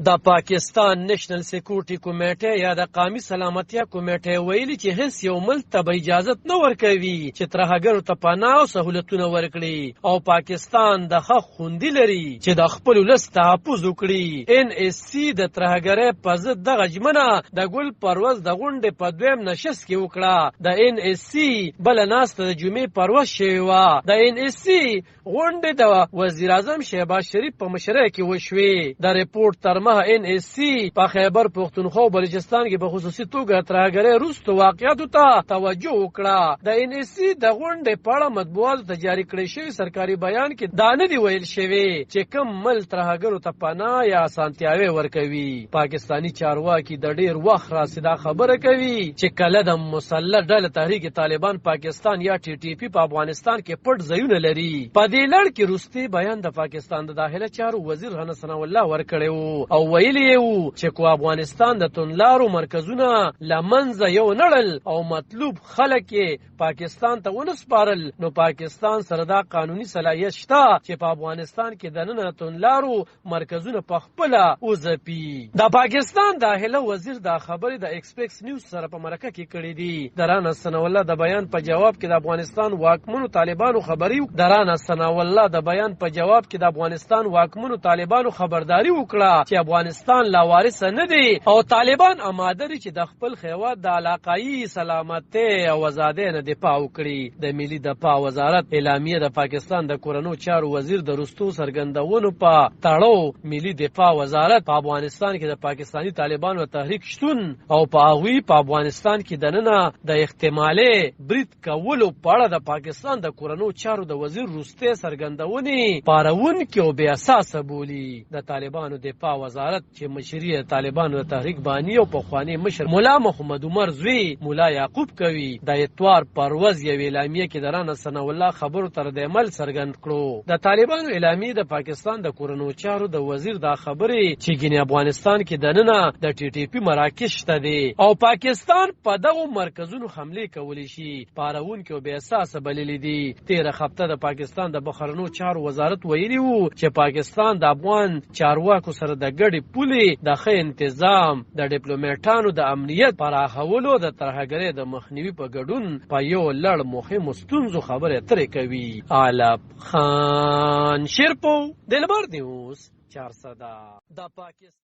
د پاکستان نېشنل سکیورټي کمیټه یا د قومي سلامتیا کمیټه ویلي چې هیڅ یو ملک ته اجازه نه ورکوي چې ترهګرو ته پناه او سہولتونه ورکړي او پاکستان د حق خوندي لري چې د خپل ولس تحفظ وکړي. NSC د ترهګرۍ په ضد دغه ژمنه د ګل پروز د غونډې په دویم نشست کې وکړه. د NSC بله ناسته د جمعې پروز شوې وه. د NSC غونډې د وزیر اعظم شهباز شریف په مشرۍ کې وشوې. د ریپورټ تر NSC په خیبر پښتونخوا او بلوچستان کې په خصوصي توګه ترهګرۍ وروسته واقعیتو ته توجه وکړه. د NSC د غونډې په اړه مطبوعاتو ته جاري کړی شوی سرکاري بیان کې دا نه دی ویل شوی چې کوم ملک ترهګرو ته پناه یا اسانتیاوې ورکوي. پاکستاني چارواکي د ډیر وخت راهیسې دا خبره کوي چې کله د مسلح ډله تحریک طالبان پاکستان یا TTP په افغانستان کې پټ ځایونه لري. په دې لړ کې وروستی بیان د پاکستان د داخله چارو وزیر غنه ثناء الله ورکړی و او ویلی یو چې کو افغانستان د توندلارو مرکزونه لمنځه یو نړل او مطلوب خلک پاکستان ته ونسپارل نو پاکستان سره دا قانوني صلاحیت شته چې په افغانستان کې د نن توندلارو مرکزونه په خپل وځپي. د پاکستان داخله وزیر دا خبرې د ایکسپریس نیوز سره په مرکه کې کړې دي. درانه ثناء الله د بیان په جواب کې د افغانستان واکمنو طالبانو خبري درانه ثناء الله د بیان په جواب کې د افغانستان واکمنو طالبانو خبرداري وکړه چې افغانستان لا وارث نه دی او طالبان آماده دي چې د خپل هیواد د علاقايي سلامتۍ او آزادۍ نه دفاع وکړي. د ملي دفاع وزارت اعلامیه د پاکستان د کورنیو چارو وزیر د رستو څرګندونو په تړاو ملي دفاع وزارت په افغانستان کې د پاکستاني طالبانو تحریک شتون او په هغوی په افغانستان کې دننه د احتمالي برید کولو په اړه د پاکستان د کورنیو چارو د وزیر رستو څرګندونې پارونکې او بې اساسه بولي. د طالبانو دفاع وزارت چې مشري طالبانو د تحریک بانی او پخوانی مشر مولا محمد عمر زوی مولا یعقوب کوي د اتوار پروز یو اعلامیه کې درانه ثناء الله خبرو تر د عمل څرګند کړو. د طالبانو اعلامیه د پاکستان د کورنیو چارو د وزیر دا خبرې چې ګینه افغانستان کې دننه د TTP مراکز شته دي او پاکستان په دغه مرکزونو حمله کولی شي پارونکې او بې اساسه بللې دي. تیر هفته د پاکستان د بهرنیو چارو وزارت ویلي وو چې پاکستان د افغان چارواکو سره د ګډې پولې د ښه انتظام د ډیپلوماټانو د امنیت پراخولو د ترهګرۍ د مخنیوي په ګډون په یو لړ مهمو ستونزو خبرې اترې کوي. علب خان شیرپو دلبر نیوز 400 د پاکستان